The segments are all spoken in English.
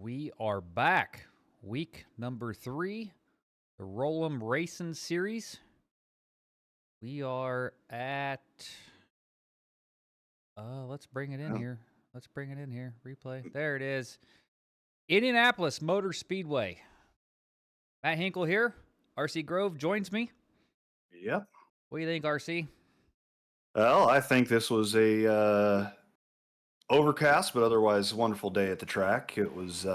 We are back. Week number 3, the Roll'em Racing Series. We are at, let's bring it in here. Let's bring it in here. Replay. There it is. Indianapolis Motor Speedway. Matt Hinkle here. RC Grove joins me. Yep. What do you think, RC? Well, I think this was a overcast, but otherwise wonderful day at the track. It was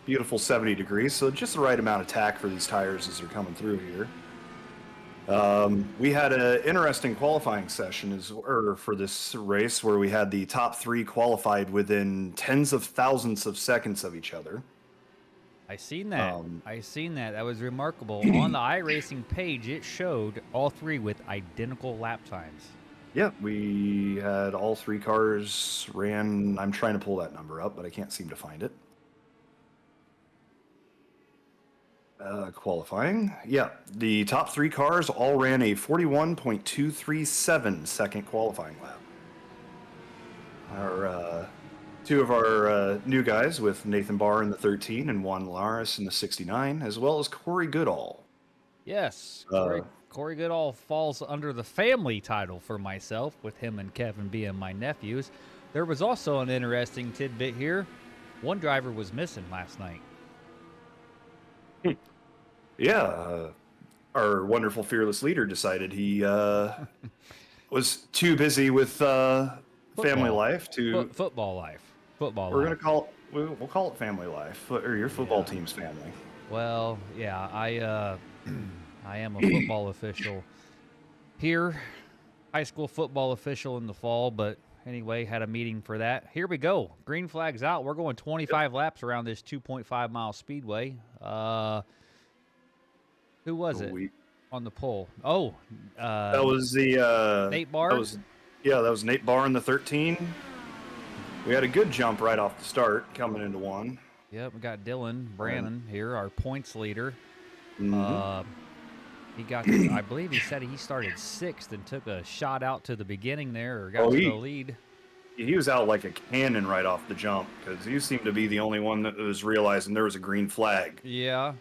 beautiful 70 degrees, so just the right amount of tack for these tires as they're coming through here. We had an interesting qualifying session for this race where we had the top 3 qualified within tens of thousands of seconds of each other. I seen that. That was remarkable. On the iRacing page, it showed all 3 with identical lap times. Yeah, we had all 3 cars ran. I'm trying to pull that number up, but I can't seem to find it. Qualifying. Yeah, the top 3 cars all ran a 41.237 second qualifying lap. Our 2 of our new guys with Nathan Barr in the 13 and Juan Laris in the 69, as well as Corey Goodall. Yes, Corey Goodall falls under the family title for myself, with him and Kevin being my nephews. There was also an interesting tidbit here. One driver was missing last night. Yeah, our wonderful fearless leader decided he was too busy with family life to football life. We'll call it family life, or your football team's family. Well, yeah, I am a football official here, high school football official in the fall, but anyway, had a meeting for that. Here we go. Green flag's out. We're going 25 laps around this 2.5 mile speedway. Who was it on the pole? Oh, that was the Nate Barr. That was Nate Barr in the 13. We had a good jump right off the start coming into 1. Yep, we got Dylan Brannon here, our points leader. Mm-hmm. He got, I believe he said he started 6th and took a shot out to the beginning there, or got to the lead. He was out like a cannon right off the jump, because he seemed to be the only one that was realizing there was a green flag. Yeah.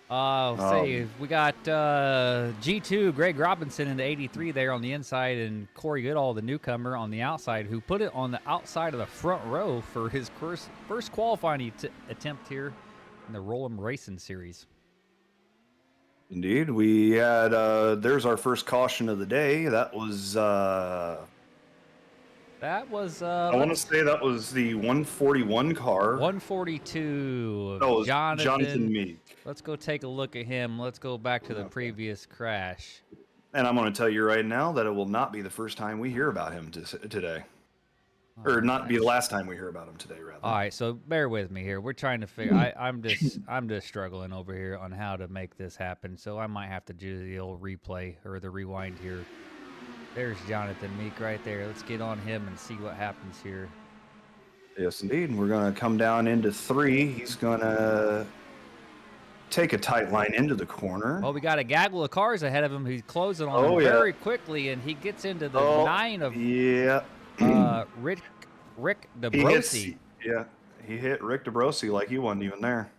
We got G2, Greg Robinson in the 83 there on the inside, and Corey Goodall, the newcomer, on the outside, who put it on the outside of the front row for his first qualifying attempt here in the Roll'em Racing Series. Indeed. We had, there's our first caution of the day. That was, I want to say that was the 141 car. 142. That was Jonathan Meek. Let's go take a look at him. Let's go back to the previous crash. And I'm going to tell you right now that it will not be the first time we hear about him today. Or not be the last time we hear about him today, rather. All right, so bear with me here. We're trying to figure. I'm just struggling over here on how to make this happen. So I might have to do the old replay or the rewind here. There's Jonathan Meek right there. Let's get on him and see what happens here. Yes, indeed. We're going to come down into 3. He's going to take a tight line into the corner. Oh, we got a gaggle of cars ahead of him. He's closing on him very quickly, and he gets into the 9 of Rick DeBrosi. He hit Rick DeBrosi like he wasn't even there.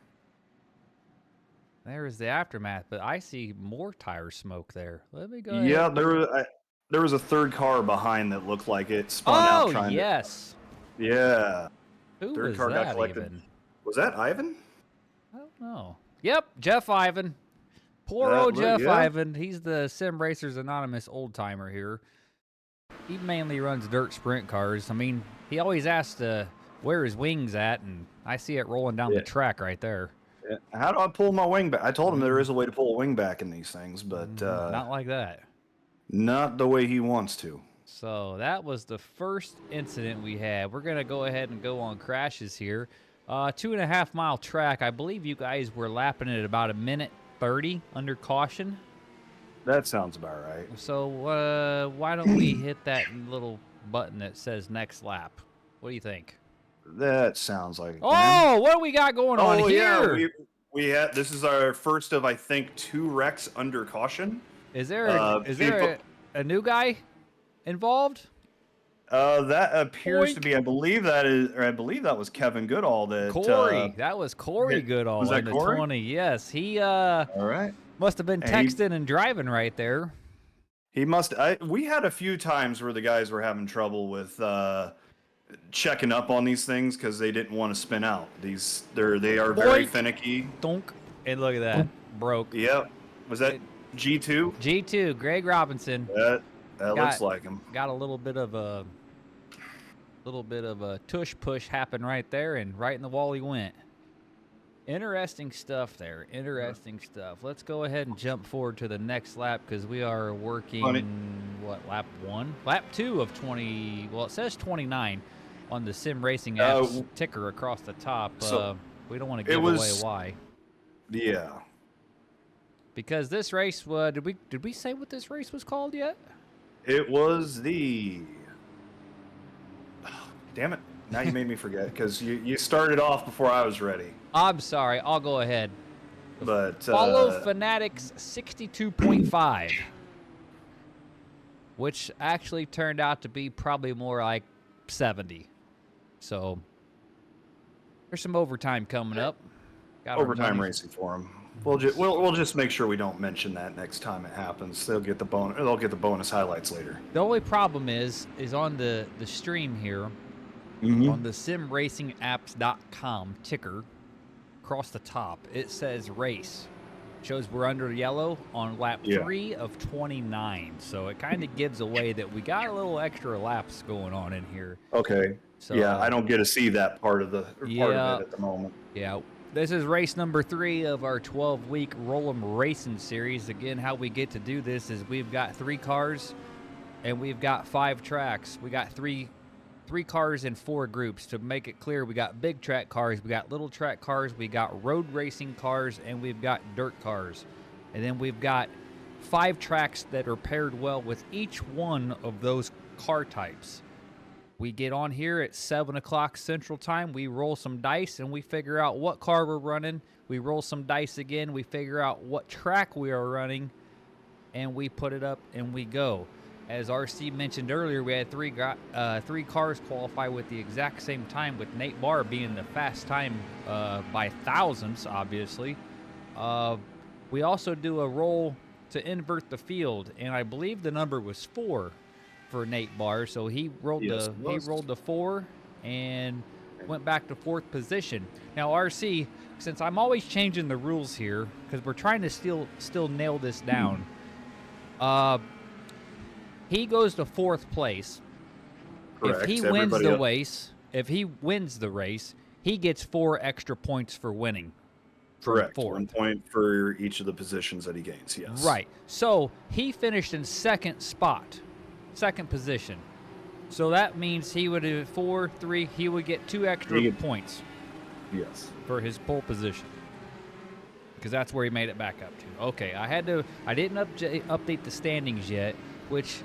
There's the aftermath, but I see more tire smoke there. Let me go ahead. Yeah, there was a 3rd car behind that looked like it spun out trying yes. to... Yeah. Who third was car that got collected. Even? Was that Ivan? I don't know. Yep, Jeff Ivan. Poor old Jeff Ivan. He's the Sim Racers Anonymous old-timer here. He mainly runs dirt sprint cars. I mean, he always asks where his wing's at, and I see it rolling down the track right there. Yeah. How do I pull my wing back? I told him there is a way to pull a wing back in these things, but... not like that. Not the way he wants to. So that was the first incident we had. We're going to go ahead and go on crashes here. 2.5 mile track. I believe you guys were lapping it about 1:30 under caution. That sounds about right. So why don't we hit that little button that says next lap? What do you think? That sounds like... what do we got going on here? Yeah, we had, this is our first of, I think, 2 wrecks under caution. Is there a new guy involved? That appears to Boink. be. I believe that was Kevin Goodall. Corey. That was Corey Goodall was that in the Corey? 20. Yes, he All right. must have been And texting and driving right there. he must. We had a few times where the guys were having trouble with checking up on these things because they didn't want to spin out. They are very Boink. finicky. Donk. And look at that. Broke. Yep. Was that G2? G2, Greg Robinson. That looks like him. Got a little bit of a tush push happen right there, and right in the wall he went. Interesting stuff there. Interesting stuff. Let's go ahead and jump forward to the next lap because we are working, lap 1? Lap 2 of 20. Well, it says 29 on the Sim Racing apps ticker across the top. So we don't want to give away why. Yeah. Because this race, did we say what this race was called yet? It was the... damn it. Now you made me forget because you started off before I was ready. I'm sorry. I'll go ahead. But Follow Fanatics 62.5, which actually turned out to be probably more like 70. So there's some overtime coming up. Got overtime racing for them. We'll just make sure we don't mention that next time it happens. They'll get the bonus highlights later. The only problem is on the stream here on the simracingapps.com ticker across the top. It says race. Shows we're under yellow on lap 3 of 29. So it kind of gives away that we got a little extra laps going on in here. Okay. So yeah, I don't get to see that part of it at the moment. Yeah. This is race number 3 of our 12-week Roll'em Racing series. Again, how we get to do this is we've got 3 cars and we've got 5 tracks. We got three cars in 4 groups. To make it clear, we got big track cars, we got little track cars, we got road racing cars, and we've got dirt cars. And then we've got 5 tracks that are paired well with each one of those car types. We get on here at 7 o'clock Central Time. We roll some dice, and we figure out what car we're running. We roll some dice again. We figure out what track we are running, and we put it up, and we go. As RC mentioned earlier, we had 3 cars qualify with the exact same time, with Nate Barr being the fast time by thousandths, obviously. We also do a roll to invert the field, and I believe the number was 4 for Nate Barr. So he rolled the 4 and went back to 4th position. Now, RC, since I'm always changing the rules here because we're trying to still nail this down, he goes to 4th place. Correct. If he wins the race, he gets 4 extra points for winning. Correct. 1 point for each of the positions that he gains. Yes. Right. So he finished in 2nd position. So that means he would have 4, 3. He would get 2 extra points. Yes. For his pole position. Because that's where he made it back up to. Okay. I didn't update the standings yet, which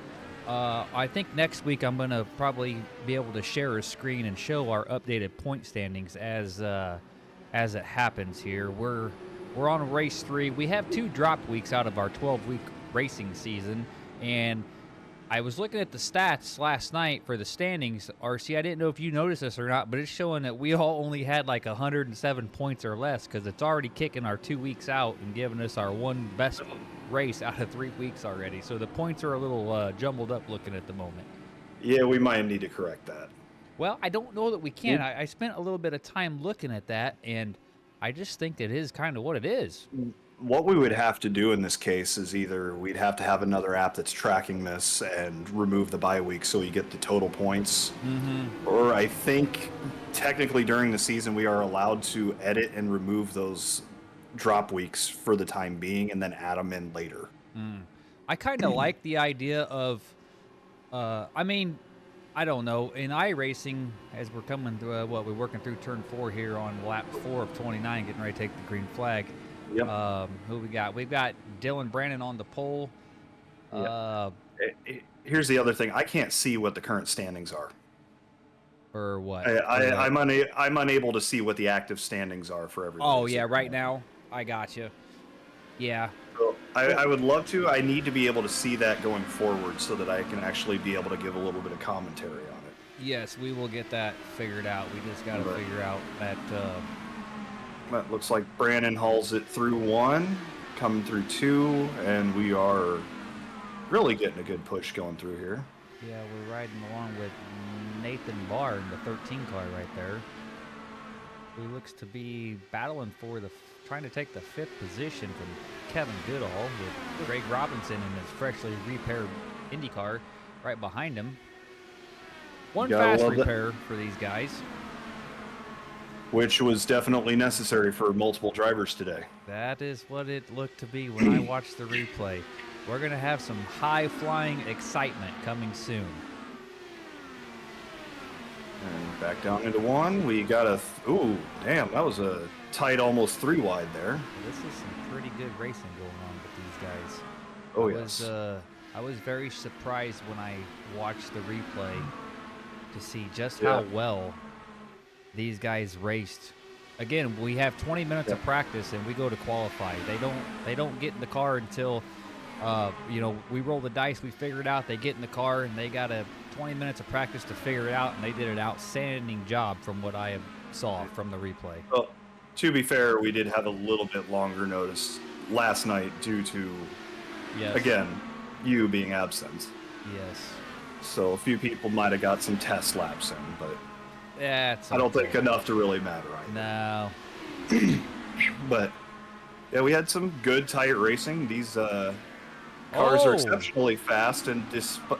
I think next week I'm going to probably be able to share a screen and show our updated point standings as it happens here. We're on race 3. We have 2 drop weeks out of our 12-week racing season, and I was looking at the stats last night for the standings. RC, I didn't know if you noticed this or not, but it's showing that we all only had like 107 points or less because it's already kicking our 2 weeks out and giving us our 1 best race out of 3 weeks already. So the points are a little jumbled up looking at the moment. Yeah, we might need to correct that. Well, I don't know that we can. I spent a little bit of time looking at that, and I just think it is kind of what it is. What we would have to do in this case is either we'd have to have another app that's tracking this and remove the bye week so you get the total points. Or I think technically during the season we are allowed to edit and remove those drop weeks for the time being and then add them in later. I kind of like the idea of, I mean, I don't know. In iRacing, as we're coming through, we're working through turn 4 here on lap 4 of 29, getting ready to take the green flag. Yep. Who we got? We've got Dylan Brandon on the pole. Here's the other thing. I can't see what the current standings are. Or what? I'm unable to see what the active standings are for everybody. Oh, yeah, right now. I got you. Yeah. So I would love to. I need to be able to see that going forward so that I can actually be able to give a little bit of commentary on Yes, we will get that figured out. We just got to figure out that. That looks like Brandon hauls it through 1, coming through 2, and we are really getting a good push going through here. Yeah, we're riding along with Nathan Barr in the 13 car right there, who looks to be battling for trying to take the 5th position from Kevin Goodall, with Greg Robinson in his freshly repaired Indy car right behind him. One fast repair for these guys. Which was definitely necessary for multiple drivers today. That is what it looked to be when I watched the replay. We're going to have some high-flying excitement coming soon. And back down into 1. We got a... ooh, damn, that was a tight almost 3 wide there. This is some pretty good racing going on with these guys. Oh, yes. I was very surprised when I watched the replay to see just how well these guys raced. Again, we have 20 minutes of practice and we go to qualify. They don't get in the car until we roll the dice, we figure it out, they get in the car and they got 20 minutes of practice to figure it out, and they did an outstanding job from what I saw from the replay. Well, to be fair, we did have a little bit longer notice last night due to again, you being absent. Yes. So a few people might have got some test laps in, but I don't think enough to really matter right now. No. But yeah, we had some good tight racing. These cars are exceptionally fast, and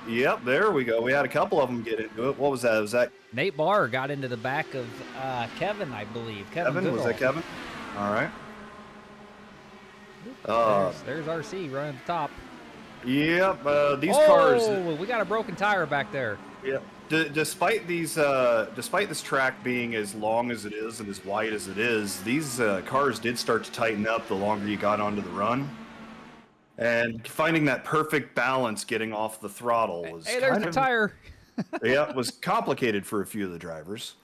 yep, there we go. We had a couple of them get into it. What was that? Was that Nate Barr got into the back of Kevin, I believe. Kevin? Was that Kevin? All right. There's RC running the top. Yep, these cars. Oh, we got a broken tire back there. Yeah. Despite this track being as long as it is and as wide as it is, these cars did start to tighten up the longer you got onto the run. And finding that perfect balance getting off the throttle was there's the tire. Was complicated for a few of the drivers.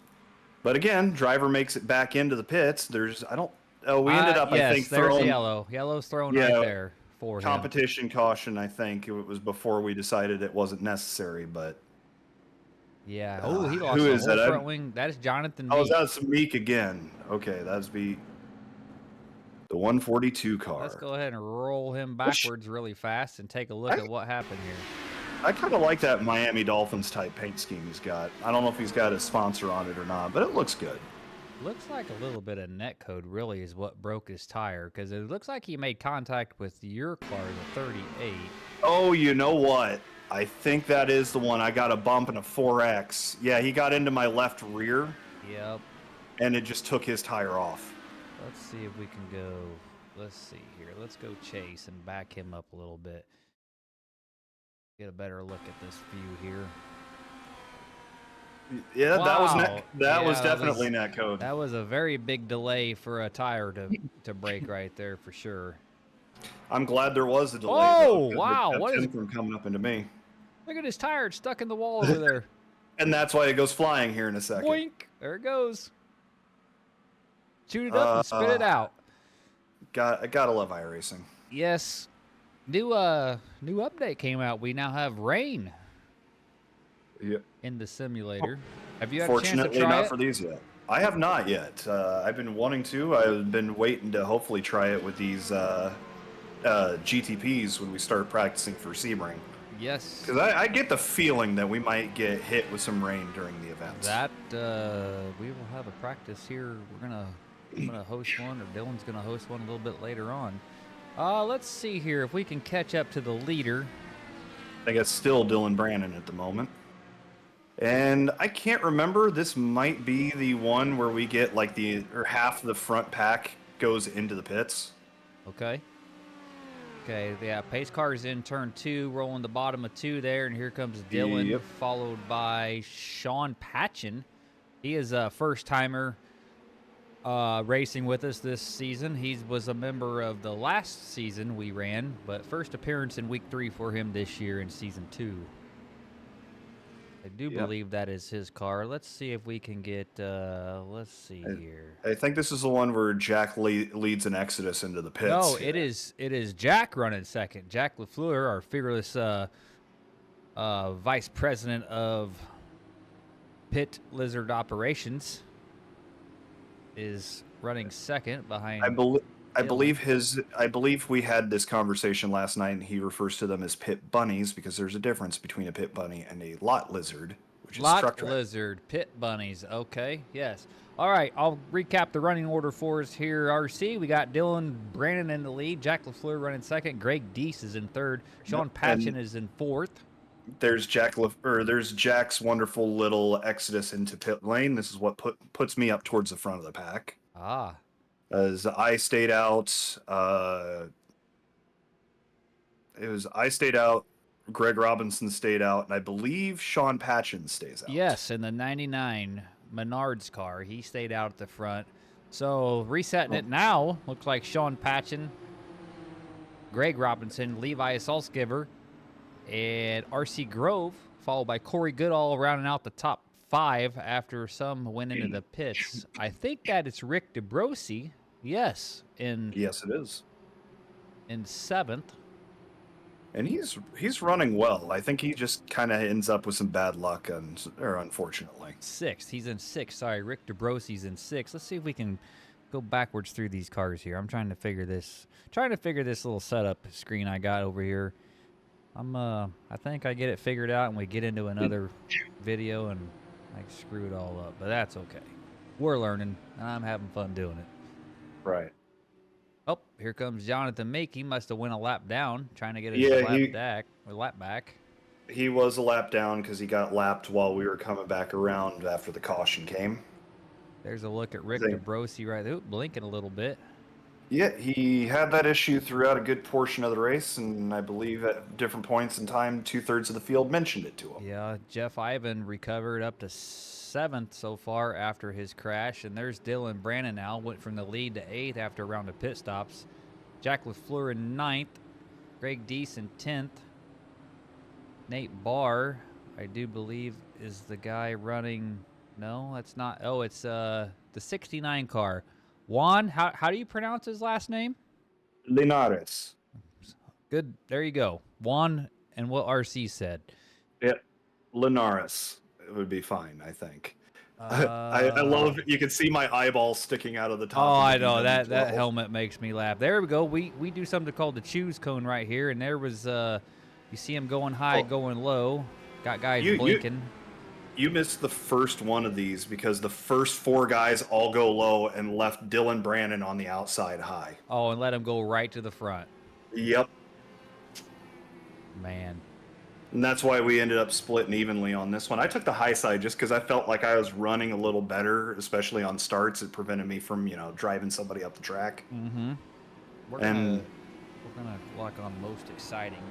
But again, driver makes it back into the pits. We ended up, I think, throwing yellow. Yellow's thrown right there for competition caution. I think it was before we decided it wasn't necessary, but. Yeah. He lost the whole front wing. That is Jonathan Meek. That's Meek again. Okay, that's the 142 car. Let's go ahead and roll him backwards really fast and take a look at what happened here. I kind of like that Miami Dolphins type paint scheme he's got. I don't know if he's got a sponsor on it or not, but it looks good. Looks like a little bit of net code really is what broke his tire, because it looks like he made contact with your car, the 38. Oh, you know what? I think that is the one. I got a bump in a 4X. Yeah, he got into my left rear. Yep. And it just took his tire off. Let's see if we can go. Let's see here. Let's go chase and back him up a little bit. Get a better look at this view here. Yeah, wow. that was definitely net code. That was a very big delay for a tire to break right there for sure. I'm glad there was a delay. Oh, wow. What is from coming up into me? Look at his tire. It's stuck in the wall over there. And that's why it goes flying here in a second. Boink. There it goes. Shoot it up and spit it out. I gotta love iRacing. Yes. New update came out. We now have rain. Yep. In the simulator. Have you had a chance to try it? Fortunately, not for these yet. I have not yet. I've been wanting to. I've been waiting to hopefully try it with these GTPs when we start practicing for Sebring. Yes. Because I get the feeling that we might get hit with some rain during the events. That we will have a practice here. I'm gonna host one, or Dylan's gonna host one a little bit later on. Let's see here if we can catch up to the leader. I think it's still Dylan Brandon at the moment. And I can't remember. This might be the one where we get like half the front pack goes into the pits. Okay. Okay, yeah, pace car is in turn 2, rolling the bottom of 2 there, and here comes Dylan, followed by Sean Patchen. He is a first-timer racing with us this season. He was a member of the last season we ran, but first appearance in week 3 for him this year in season 2. I do believe that is his car. Let's see if we can get, let's see here. I think this is the one where Jack leads an exodus into the pits. No, it is Jack running second. Jack LaFleur, our fearless vice president of Pit Lizard Operations is running second behind. I believe we had this conversation last night, and he refers to them as pit bunnies because there's a difference between a pit bunny and a lot lizard, which is truck track. Lizard, pit bunnies. Okay, yes. All right, I'll recap the running order for us here, RC. We got Dylan Brandon in the lead, Jack LaFleur running second, Greg Deese is in third, Sean Patchen is in fourth. There's there's Jack's wonderful little exodus into pit lane. This is what puts me up towards the front of the pack. Ah. As I stayed out, Greg Robinson stayed out, and I believe Sean Patchen stays out. Yes, in the 99 Menards car. He stayed out at the front. So resetting it now, looks like Sean Patchen, Greg Robinson, Levi Salzgiver, and R.C. Grove, followed by Corey Goodall rounding out the top 5 after some went into the pits. I think that it's Rick DeBrosi. Yes. Yes, it is. In 7th. And he's running well. I think he just kind of ends up with some bad luck, unfortunately. 6th. He's in 6th. Sorry, Rick DeBrosi's in 6th. Let's see if we can go backwards through these cars here. I'm trying to figure this little setup screen I got over here. I think I get it figured out, and we get into another video, and I screw it all up. But that's okay. We're learning, and I'm having fun doing it. Right. Oh, here comes Jonathan Meek. He must have went a lap down, trying to get his lap back. He was a lap down because he got lapped while we were coming back around after the caution came. There's a look at Rick DeBrosi right there, blinking a little bit. Yeah, he had that issue throughout a good portion of the race, and I believe at different points in time, 2/3 of the field mentioned it to him. Yeah, Jeff Ivan recovered up to 7th so far after his crash, and there's Dylan Brandon now, went from the lead to 8th after a round of pit stops. Jack LaFleur in 9th, Greg Deese in 10th. Nate Barr, I do believe, is the guy running. No, that's not. Oh, it's the 69 car. Juan, how do you pronounce his last name? Linares. Good. There you go. Juan and what RC said. Yeah, Linares. It would be fine, I think. I love. You can see my eyeball sticking out of the top. Oh, I know that helmet makes me laugh. There we go. We do something called the choose cone right here, and there was you see him going high, going low. Got guys blinking. You missed the first one of these because the first 4 guys all go low and left Dylan Brandon on the outside high. Oh, and let him go right to the front. Yep. Man. And that's why we ended up splitting evenly on this one. I took the high side just because I felt like I was running a little better, especially on starts. It prevented me from, driving somebody up the track. Mm-hmm. We're gonna lock on most exciting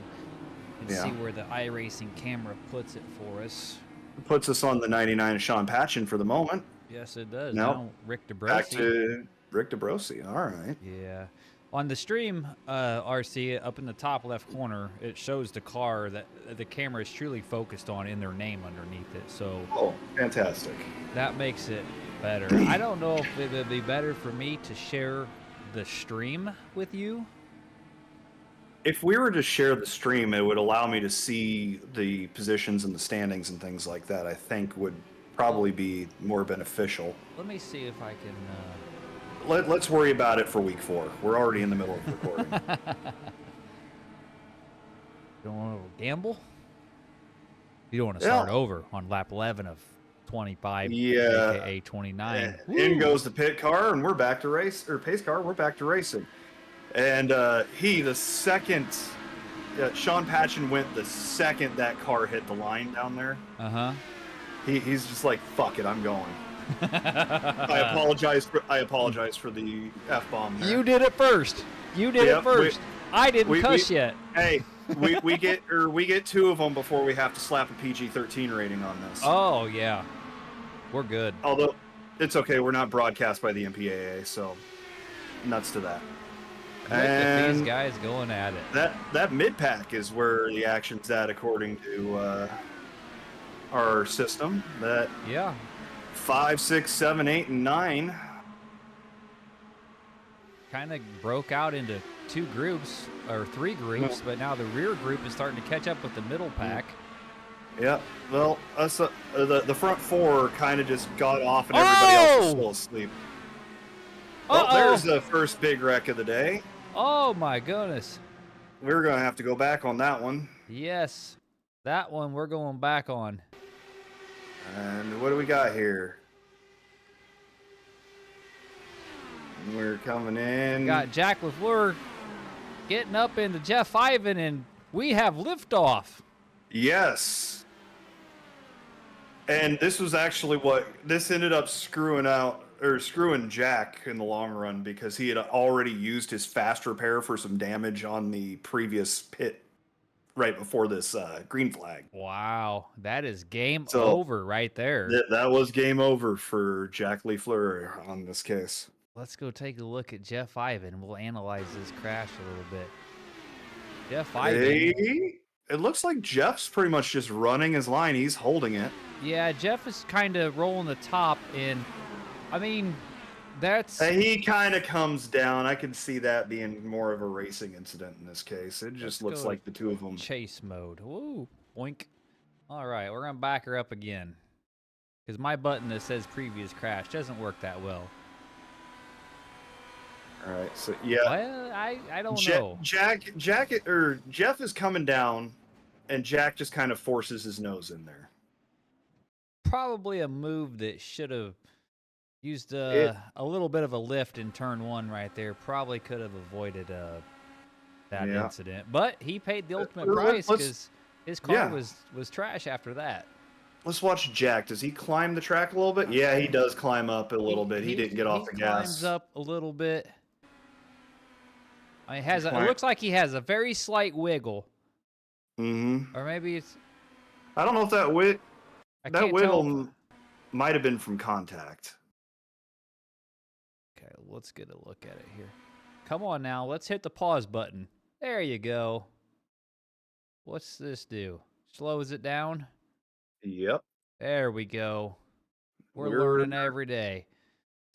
and see where the iRacing camera puts it for us. Puts us on the 99 Sean Patchen for the moment. Yes, it does. Now Rick DeBrosi. Back to Rick DeBrosi. All right. Yeah. On the stream, RC, up in the top left corner, it shows the car that the camera is truly focused on in their name underneath it. So. Oh, fantastic. That makes it better. I don't know if it would be better for me to share the stream with you. If we were to share the stream, it would allow me to see the positions and the standings and things like that. I think would probably be more beneficial. Let me see if I can. Let's worry about it for week 4. We're already in the middle of recording. You don't want to gamble? You don't want to start over on lap 11 of 25, aka 29. In goes the pit car, and we're back to race, or pace car. We're back to racing. And the second Sean Patchen went the second that car hit the line down there. He's just like, fuck it, I'm going. I apologize for the F-bomb there. You did it first. I didn't cuss yet. Hey, we get 2 of them before we have to slap a PG-13 rating on this. Oh yeah, we're good. Although it's okay, we're not broadcast by the MPAA, so nuts to that. Look at these guys going at it. That mid pack is where the action's at, according to our system. 5, 6, 7, 8, and 9 kind of broke out into 2 groups or 3 groups, but now the rear group is starting to catch up with the middle pack. Yeah. Well, us the front four kind of just got off, and everybody else was Oh! still asleep. Well, there's Uh-oh! the first big wreck of the day. Oh, my goodness. We're gonna have to go back on that one. Yes. That one we're going back on. And what do we got here? We're coming in. Got Jack LaFleur getting up into Jeff Ivan, and we have liftoff. Yes. And this was actually what this ended up screwing Jack in the long run, because he had already used his fast repair for some damage on the previous pit right before this green flag. Wow, that is game So over right there. that was game over for Jack LaFleur on this case. Let's go take a look at Jeff Ivan. We'll analyze this crash a little bit. Jeff Ivan. It looks like Jeff's pretty much just running his line. He's holding it. Yeah, Jeff is kind of rolling the top, and I mean, that's... He kind of comes down. I can see that being more of a racing incident in this case. It just looks like the two of them. Chase mode. Woo, boink. All right, we're going to back her up again, because my button that says previous crash doesn't work that well. All right, so yeah. Well, I don't know. Jeff is coming down, and Jack just kind of forces his nose in there. Probably a move that should have used a little bit of a lift in turn one right there. Probably could have avoided that incident. But he paid the ultimate price, because his car was trash after that. Let's watch Jack. Does he climb the track a little bit? Yeah, he does climb up a little bit. He didn't get off the gas. He climbs up a little bit. I mean, it looks like he has a very slight wiggle. Mm-hmm. Or maybe it's... I don't know if that wiggle might have been from contact. Okay, let's get a look at it here. Come on now, let's hit the pause button. There you go. What's this do? Slows it down? Yep. There we go. We're learning every day.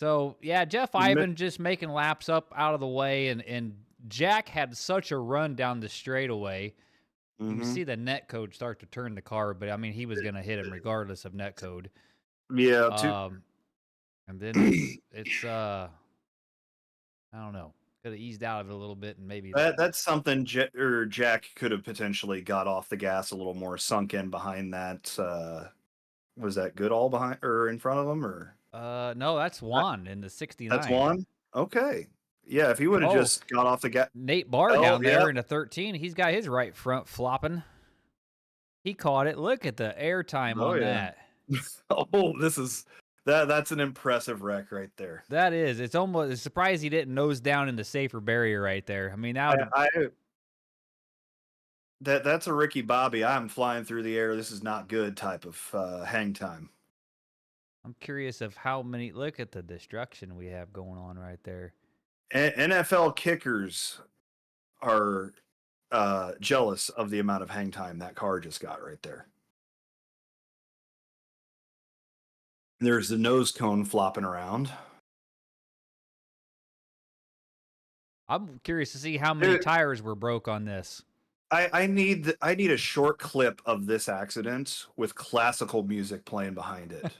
So, yeah, Jeff Ivan just making laps up out of the way, and Jack had such a run down the straightaway. You can see the net code start to turn the car, but I mean, he was going to hit him regardless of net code. Yeah. And then it's I don't know, could have eased out of it a little bit, and maybe that's something Jack could have potentially got off the gas a little more, sunk in behind that. Was that Goodall behind or in front of him, or? No, that's Juan in the 69. That's Juan. Okay. Yeah, if he would have just got off the gas. Nate Barr down there in a 13. He's got his right front flopping. He caught it. Look at the air time on that. Oh, that's an impressive wreck right there. That is. It's almost a surprise he didn't nose down in the safer barrier right there. I mean, that's a Ricky Bobby. I'm flying through the air. This is not good type of hang time. I'm curious of how many. Look at the destruction we have going on right there. NFL kickers are jealous of the amount of hang time that car just got right there. There's the nose cone flopping around. I'm curious to see how many tires were broke on this. I need a short clip of this accident with classical music playing behind it.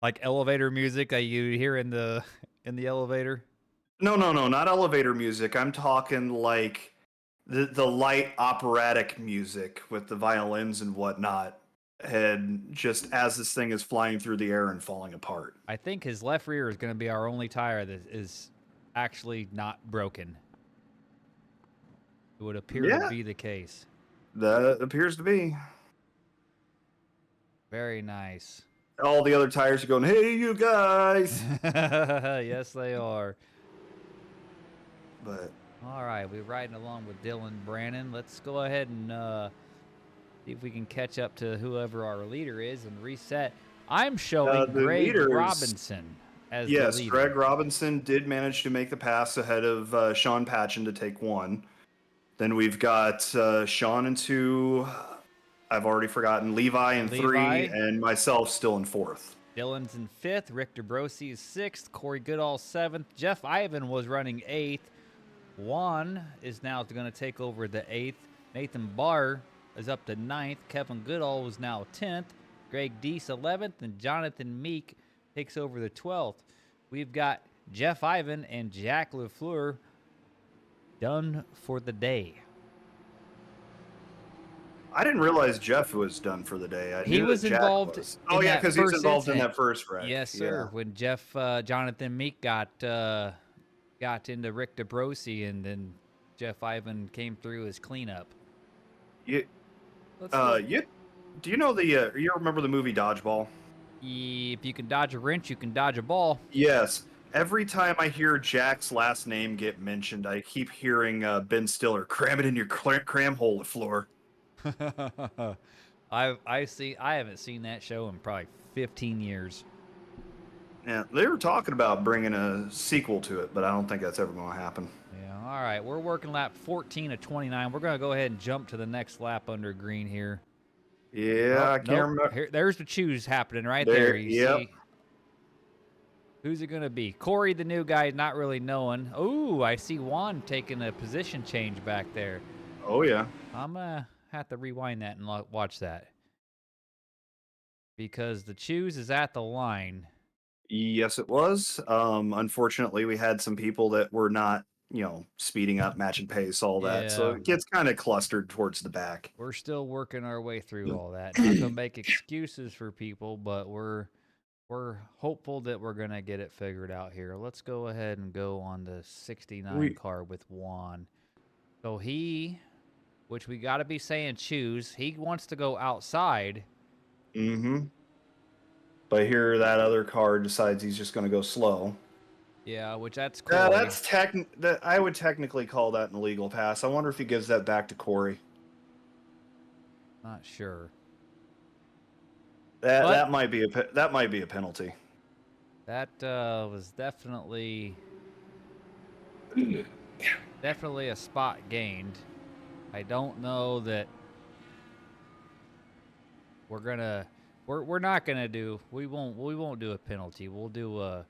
Like elevator music that you hear in the elevator? No, not elevator music. I'm talking like the light operatic music with the violins and whatnot. And just as this thing is flying through the air and falling apart. I think his left rear is going to be our only tire that is actually not broken. It would appear to be the case. That appears to be. Very nice. All the other tires are going, hey, you guys. Yes, they are. But all right, we're riding along with Dylan Brannon. Let's go ahead and see if we can catch up to whoever our leader is and reset. I'm showing Greg Robinson as the leader. Yes, Greg Robinson did manage to make the pass ahead of Sean Patchen to take one. Then we've got Sean in 2. I've already forgotten. Levi in 3, and myself still in 4th. Dylan's in 5th. Rick DeBrosi is 6th. Corey Goodall 7th. Jeff Ivan was running 8th. Juan is now going to take over the 8th. Nathan Barr is up to 9th. Kevin Goodall was now 10th. Greg Deese 11th, and Jonathan Meek takes over the 12th. We've got Jeff Ivan and Jack LaFleur done for the day. I didn't realize Jeff was done for the day. I He knew was that Jack involved. was. Oh yeah, because he's involved in that first wreck. Yes, sir. Yeah. When Jonathan Meek got into Rick DeBrosi, and then Jeff Ivan came through as cleanup. Do you know you remember the movie Dodgeball? If you can dodge a wrench, you can dodge a ball. Yes. Every time I hear Jack's last name get mentioned, I keep hearing Ben Stiller, cram it in your cram hole, LaFleur. I haven't seen that show in probably 15 years. Yeah, they were talking about bringing a sequel to it, but I don't think that's ever going to happen. Yeah, all right. We're working lap 14 of 29. We're going to go ahead and jump to the next lap under green here. Yeah, I can't remember. There's the choose happening right there. You see. Who's it going to be? Corey, the new guy, not really knowing. Oh, I see Juan taking a position change back there. Oh, yeah. I'm going to have to rewind that and watch that. Because the choose is at the line. Yes, it was. Unfortunately, we had some people that were not, speeding up, matching pace, all that. So it gets kind of clustered towards the back. We're still working our way through all that. Not going to make excuses for people, but we're hopeful that we're going to get it figured out here. Let's go ahead and go on the 69 car with Juan. So which we got to be saying choose, he wants to go outside. Mm-hmm. But here that other car decides he's just going to go slow. Yeah, which that's cool. I would technically call that an illegal pass. I wonder if he gives that back to Corey. Not sure. That might be a penalty. That was definitely a spot gained. I don't know that we won't do a penalty. We'll do a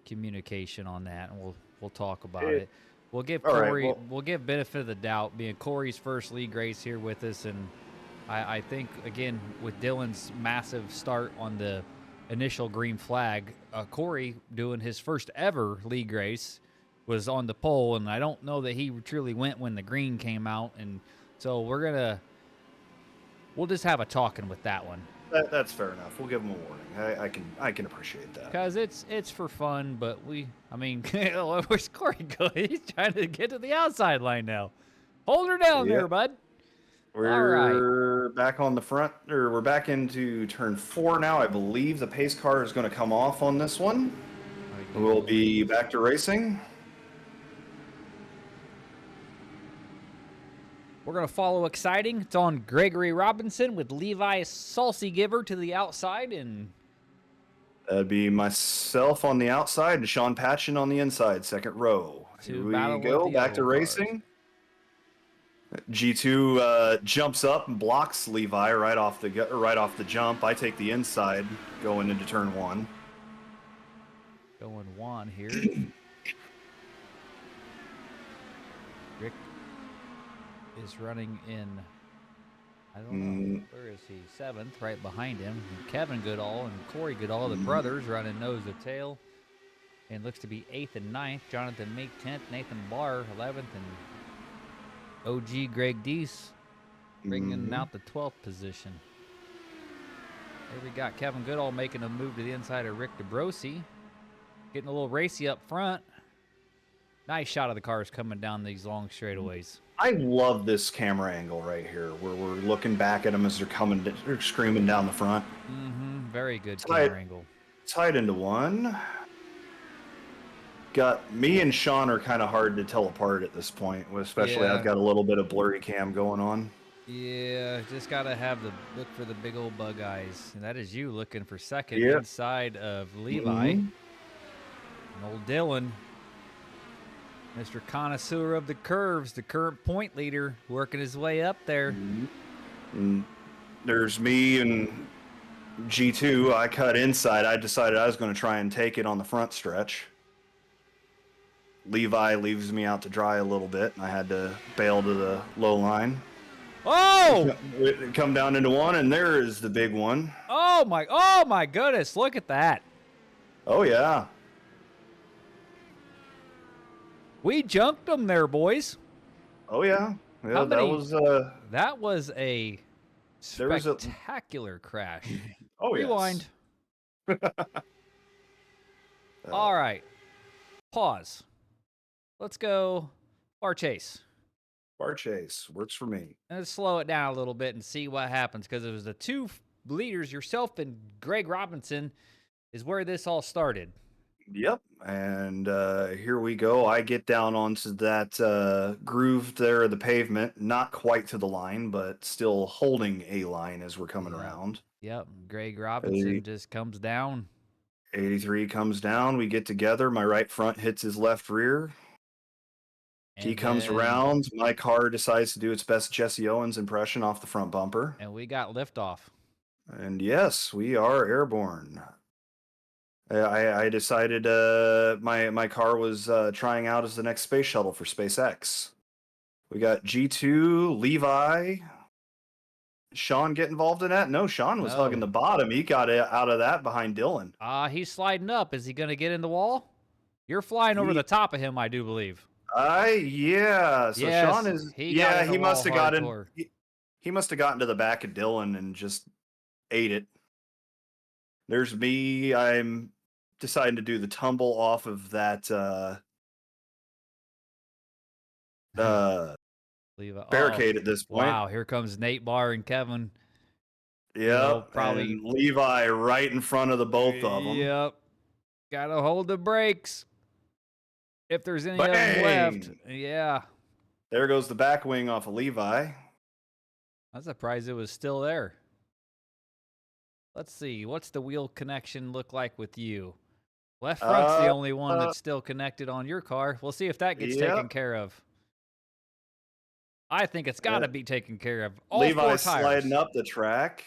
communication on that, and we'll talk about it. We'll give Corey we'll give benefit of the doubt, being Corey's first league race here with us, and I think again with Dylan's massive start on the initial green flag, Corey doing his first ever league race was on the pole, and I don't know that he truly went when the green came out, and so we'll just have a talking with that one. That's fair enough. We'll give him a warning. I can appreciate that. Because it's for fun, but where's Corey going? He's trying to get to the outside line now. Hold her down there, bud. We're back on the front, or we're back into turn 4 now. I believe the pace car is going to come off on this one. We'll be back to racing. We're going to follow exciting. It's on Gregory Robinson with Levi Salsigiver to the outside. And that'd be myself on the outside and Sean Patchen on the inside, second row. Here we go, back to racing. G2 jumps up and blocks Levi right off the jump. I take the inside going into turn 1. Going Juan here. Rick is running in, I don't know, where is he? 7th, right behind him. And Kevin Goodall and Corey Goodall, the brothers, running nose to tail. And looks to be 8th and 9th. Jonathan Meek 10th, Nathan Barr 11th, and OG Greg Deese bringing out the 12th position. Here we got Kevin Goodall making a move to the inside of Rick DeBrosi. Getting a little racy up front. Nice shot of the cars coming down these long straightaways. I love this camera angle right here, where we're looking back at them as they're screaming down the front. Very good camera angle. Tied into one. Got me and Sean are kind of hard to tell apart at this point, especially I've got a little bit of blurry cam going on. Yeah, just got to look for the big old bug eyes. And that is you looking for second inside of Levi. And old Dylan, Mr. Connoisseur of the curves, the current point leader, working his way up there. And there's me and G2. I cut inside. I decided I was going to try and take it on the front stretch. Levi leaves me out to dry a little bit, and I had to bail to the low line. Oh! Come down into one, and there is the big one. Oh my goodness, look at that. Oh, yeah. We junked them there, boys. Oh, yeah. How Yeah, many? That was a there was a, spectacular crash. oh, Rewind. yes. All right. Pause. Let's go bar chase. Bar chase works for me. Let's slow it down a little bit and see what happens, because it was the two leaders, yourself and Greg Robinson, is where this all started. Yep. And here we go. I get down onto that groove there of the pavement, not quite to the line, but still holding a line as we're coming around. Yep. Greg Robinson just comes down. 83 comes down. We get together. My right front hits his left rear. And he comes around. My car decides to do its best Jesse Owens impression off the front bumper. And we got liftoff. And yes, we are airborne. I decided my car was trying out as the next space shuttle for SpaceX. We got G2, Levi. Sean get involved in that? No, Sean was hugging the bottom. He got out of that behind Dylan. He's sliding up. Is he going to get in the wall? You're flying over the top of him, I do believe. Yeah. So yes, Sean is. He must have gotten. He must have gotten to the back of Dylan and just ate it. There's me. I'm deciding to do the tumble off of that barricade at this point. Wow, here comes Nate Barr and Kevin. Yep, probably and Levi right in front of the both of them. Yep, gotta hold the brakes if there's any of them left. Yeah, there goes the back wing off of Levi. I'm surprised it was still there. Let's see, what's the wheel connection look like with you? Left front's the only one that's still connected on your car. We'll see if that gets taken care of. I think it's got to be taken care of. All Levi's sliding up the track.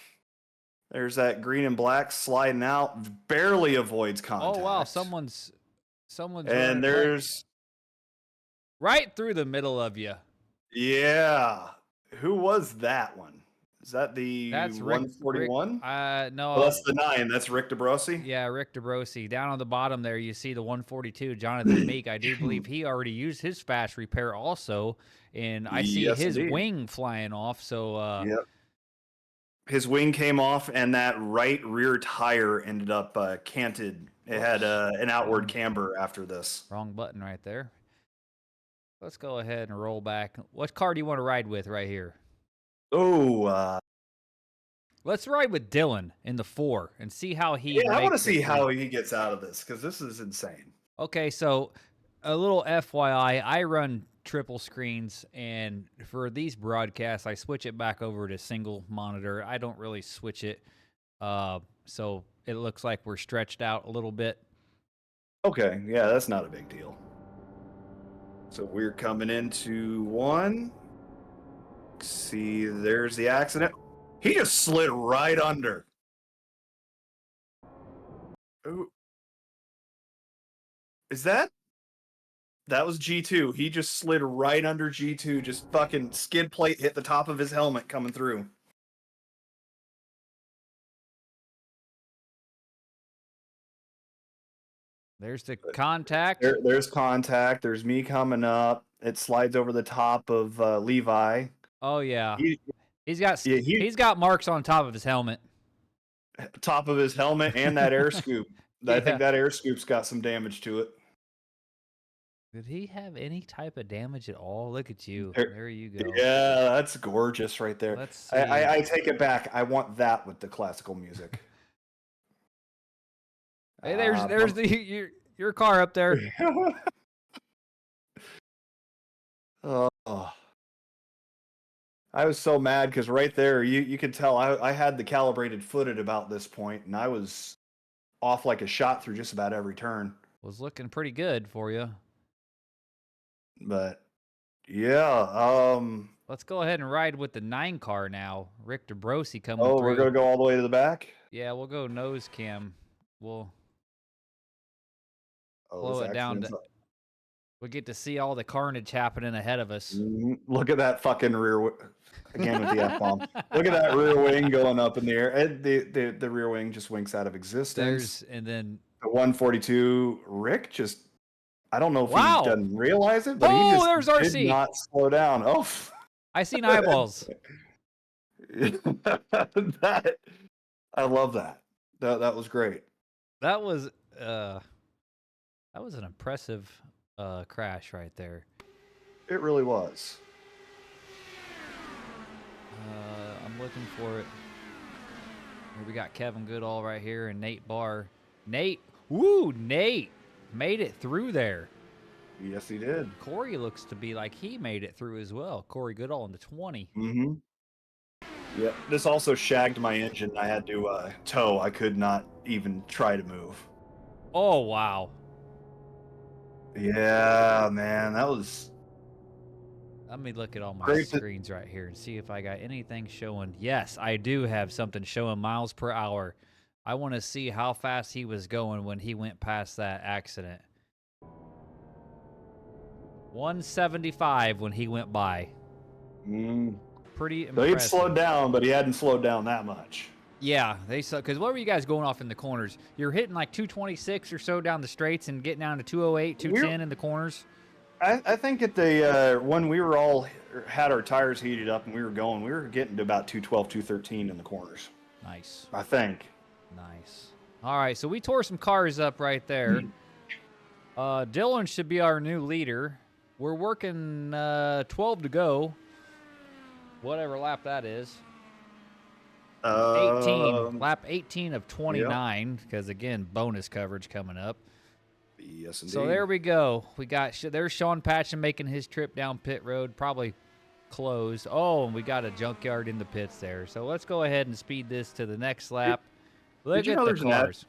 There's that green and black sliding out. Barely avoids contact. Oh, wow. Someone's and there's... right through the middle of you. Yeah. Who was that one? Is that the 141? No. Oh, that's the 9. That's Rick DeBrosi? Yeah, Rick DeBrosi. Down on the bottom there, you see the 142, Jonathan Meek. I do believe he already used his fast repair also. And I see his wing flying off. So, yep. His wing came off, and that right rear tire ended up canted. It had an outward camber after this. Wrong button right there. Let's go ahead and roll back. What car do you want to ride with right here? Oh, let's ride with Dylan in the 4 and see how he. Yeah, I want to see how he gets out of this, because this is insane. Okay, so a little FYI, I run triple screens, and for these broadcasts, I switch it back over to single monitor. I don't really switch it, so it looks like we're stretched out a little bit. Okay, yeah, that's not a big deal. So we're coming into 1. See, there's the accident. He just slid right under. Ooh. Is that? That was G2. He just slid right under G2. Just fucking skid plate hit the top of his helmet coming through. There's the contact. There's contact. There's me coming up. It slides over the top of Levi. Oh yeah, he's got marks on top of his helmet. Top of his helmet and that air scoop. I think that air scoop's got some damage to it. Did he have any type of damage at all? Look at you. There you go. Yeah, that's gorgeous right there. Let's see. I take it back. I want that with the classical music. Hey, there's your car up there. Oh. I was so mad because right there, you could tell I had the calibrated foot at about this point, and I was off like a shot through just about every turn. Was looking pretty good for you. But, yeah. Let's go ahead and ride with the 9 car now. Rick DeBrosi coming through. Oh, we're going to go all the way to the back? Yeah, we'll go nose cam. We'll slow it down. We get to see all the carnage happening ahead of us. Look at that fucking rear. Again with the F-bomb. Look at that rear wing going up in the air. And the rear wing just winks out of existence. And then the 142, Rick just, I don't know if wow. he doesn't realize it, but he just there's RC. did not slow down. Oh, I seen eyeballs. I love that. That was great. That was an impressive crash right there. It really was. I'm looking for it. Here we got Kevin Goodall right here and Nate Barr. Nate made it through there. Yes, he did. Corey looks to be like he made it through as well. Corey Goodall in the 20. Mm-hmm. Yeah, this also shagged my engine. I had to tow. I could not even try to move. Oh, wow. Yeah, man, that was... Let me look at all my screens right here and see if I got anything showing. Yes, I do have something showing miles per hour. I want to see how fast he was going when he went past that accident. 175 when he went by. Pretty impressive. So he'd slowed down, but he hadn't slowed down that much. Yeah, they saw, because what were you guys going off in the corners? You're hitting like 226 or so down the straights and getting down to 208, 210 in the corners. I think at the when we were all had our tires heated up and we were going, we were getting to about 212, 213 in the corners. Nice. I think. Nice. All right, so we tore some cars up right there. Dylan should be our new leader. We're working 12 to go. Whatever lap that is. 18. Lap 18 of 29, because, again, bonus coverage coming up. Yes, indeed. So there we go. We got there's Sean Patchen making his trip down pit road, probably closed. Oh, and we got a junkyard in the pits there. So let's go ahead and speed this to the next lap. Look at the cars.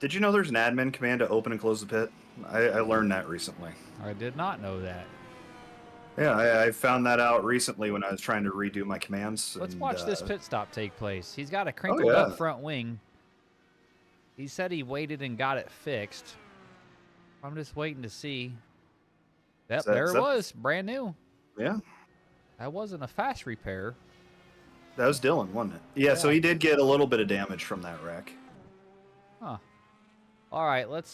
Did you know there's an admin command to open and close the pit? I learned that recently. I did not know that. Yeah, I found that out recently when I was trying to redo my commands. Let's watch this pit stop take place. He's got a crinkled up front wing. He said he waited and got it fixed. I'm just waiting to see. Yep, there it was. Brand new. Yeah. That wasn't a fast repair. That was Dylan, wasn't it? Yeah, so he did get a little bit of damage from that wreck. Huh. All right, let's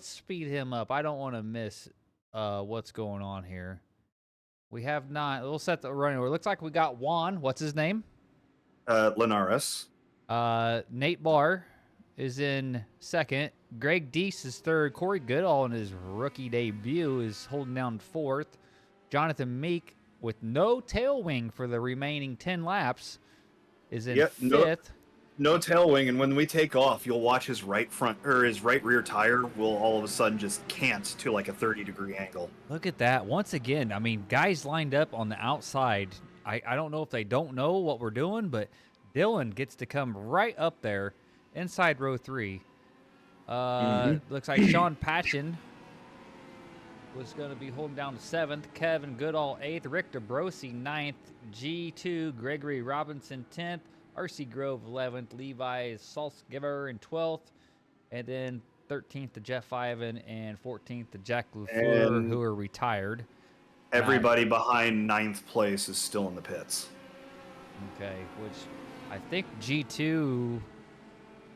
speed him up. I don't want to miss what's going on here. We have not. We'll set the running order. Looks like we got Juan. What's his name? Linares. Nate Barr is in second. Greg Deese is third. Corey Goodall in his rookie debut is holding down fourth. Jonathan Meek, with no tail wing for the remaining 10 laps, is in fifth. No tail wing, and when we take off, you'll watch his right front or his right rear tire will all of a sudden just cant to like a 30-degree angle. Look at that. Once again, I mean, guys lined up on the outside. I don't know if they don't know what we're doing, but Dylan gets to come right up there inside row 3. Looks like Sean Patchen was going to be holding down to 7th. Kevin Goodall 8th. Rick DeBrosi 9th. G2 Gregory Robinson 10th. RC Grove 11th. Levi Salzgiver in 12th. And then 13th to Jeff Ivan and 14th to Jack Lufleur, who are retired. Everybody behind 9th place is still in the pits. Okay, which I think G2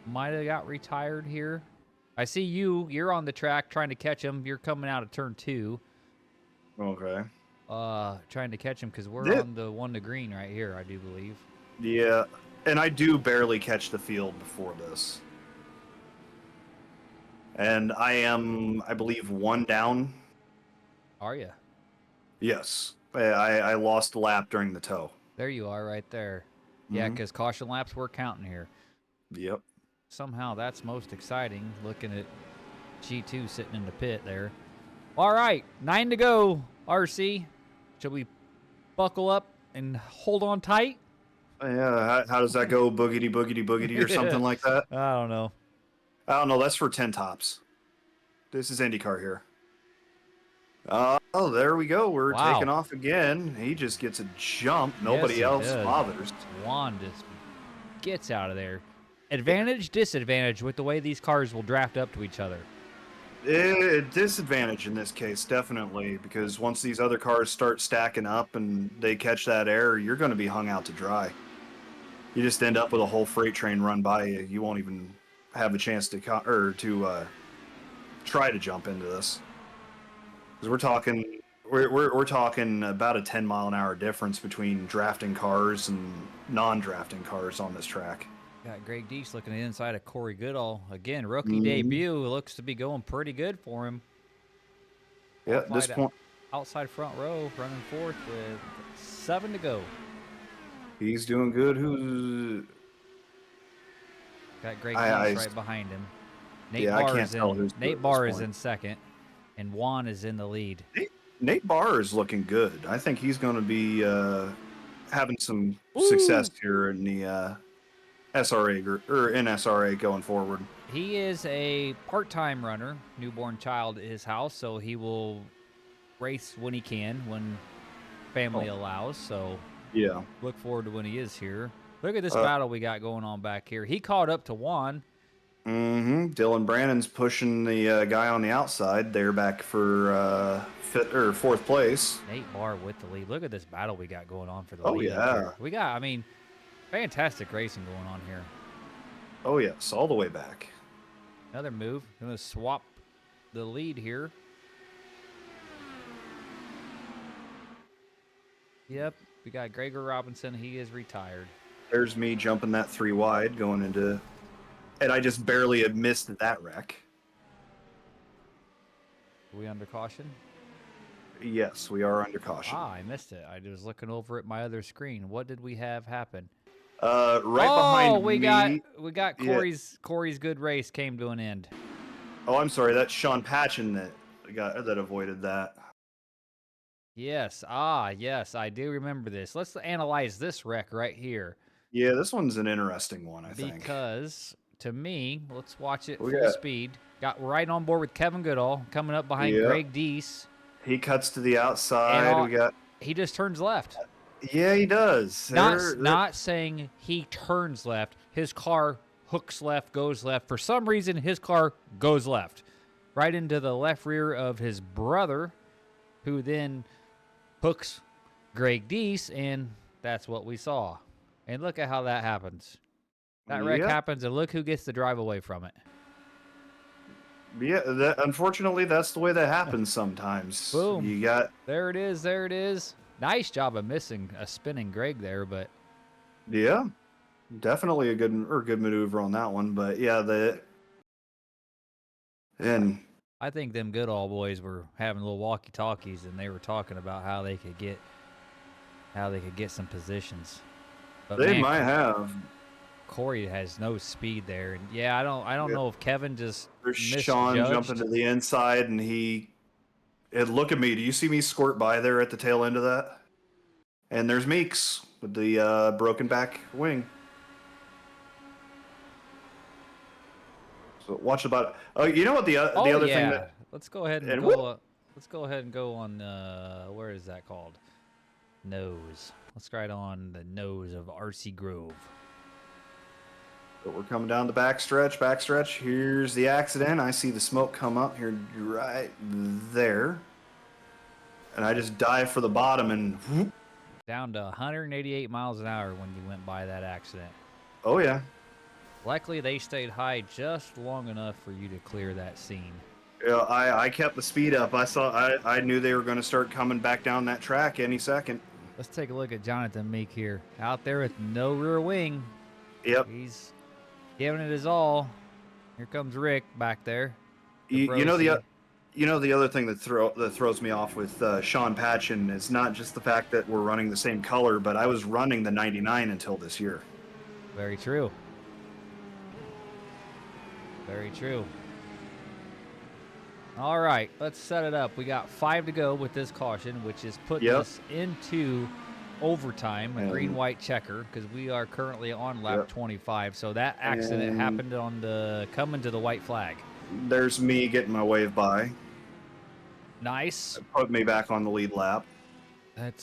might have got retired here. I see you're on the track trying to catch him. You're coming out of turn 2. Okay. Trying to catch him because we're on the 1 to green right here, I do believe. Yeah, and I do barely catch the field before this. And I am, I believe, 1 down. Are you? Yes. I lost a lap during the tow. There you are right there. Yeah, because caution laps we're counting here. Yep. Somehow that's most exciting, looking at G2 sitting in the pit there. All right, 9 to go, RC. Should we buckle up and hold on tight? Yeah, how does that go? Boogity, boogity, boogity, or something like that? I don't know. I don't know. That's for 10 tops. This is IndyCar here. Oh, there we go. We're taking off again. He just gets a jump. Nobody else bothers. Juan just gets out of there. Advantage, disadvantage with the way these cars will draft up to each other. Disadvantage in this case, definitely, because once these other cars start stacking up and they catch that air, you're going to be hung out to dry. You just end up with a whole freight train run by you. You won't even have a chance to try to jump into this, because we're talking about a 10-mile-an-hour difference between drafting cars and non-drafting cars on this track. Got Greg Deese looking at the inside of Corey Goodall. Again, rookie Mhm. debut. Looks to be going pretty good for him. Yeah, at this point, Outside front row, running fourth with 7 to go. he's doing good. Who's... Got Greg Deese right behind him. Nate Barr is in second, and Juan is in the lead. Nate Barr is looking good. I think he's going to be having some success here in the SRA or in SRA going forward. He is a part-time runner, newborn child at his house, so he will race when he can, when family allows. So yeah, look forward to when he is here. Look at this battle we got going on back here. He caught up to Juan. Dylan Brannon's pushing the guy on the outside. They're back for fourth place. Nate Barr with the lead. Look at this battle we got going on for the lead. Yeah. Here. We got, I mean, fantastic racing going on here. Oh, yes, all the way back. Another move. Going to swap the lead here. Yep, we got Gregor Robinson. He is retired. There's me jumping that 3 wide going into... And I just barely had missed that wreck. Are we under caution? Yes, we are under caution. I missed it. I was looking over at my other screen. What did we have happen? Behind me. We got Corey's good race came to an end. Oh, I'm sorry. That's Sean Patchen that avoided that. Yes. Yes, I do remember this. Let's analyze this wreck right here. Yeah, this one's an interesting one, I think. Because to me, let's watch it full speed. Got right on board with Kevin Goodall coming up behind Greg Deese. He cuts to the outside. He just turns left. Yeah, he does. Not saying he turns left. His car hooks left, goes left. For some reason, his car goes left. Right into the left rear of his brother, who then hooks Greg Deese, and that's what we saw. And look at how that happens. That wreck happens, and look who gets to drive away from it. Yeah, unfortunately, that's the way that happens sometimes. Boom. There it is. There it is. Nice job of missing a spinning Greg there, but... Yeah, definitely a good maneuver on that one. But, yeah, and I think them Goodall boys were having little walkie-talkies, and they were talking about how they could get some positions. But they might have. Corey has no speed there, and yeah, I don't know if Kevin just misjudged. Sean jumping to the inside, and look at me. Do you see me squirt by there at the tail end of that? And there's Meeks with the broken back wing. So watch about. Oh, you know what the other thing that. Let's go ahead and go. Let's go ahead and go on. Where is that called? Nose. Let's ride on the nose of RC Grove. But we're coming down the backstretch. Here's the accident. I see the smoke come up here right there. And I just dive for the bottom and whoop. Down to 188 miles an hour when you went by that accident. Oh, yeah. Luckily, they stayed high just long enough for you to clear that scene. Yeah, I kept the speed up. I knew they were going to start coming back down that track any second. Let's take a look at Jonathan Meek here. Out there with no rear wing. Yep. He's giving it his all. Here comes Rick back there. You know the other thing that throws me off with Sean Patchen is not just the fact that we're running the same color, but I was running the 99 until this year. Very true. Very true. All right, let's set it up. We got 5 to go with this caution, which is putting us into overtime, a green-white checker, because we are currently on lap 25. So that accident happened on the coming to the white flag. There's me getting my wave by. Nice. That put me back on the lead lap. That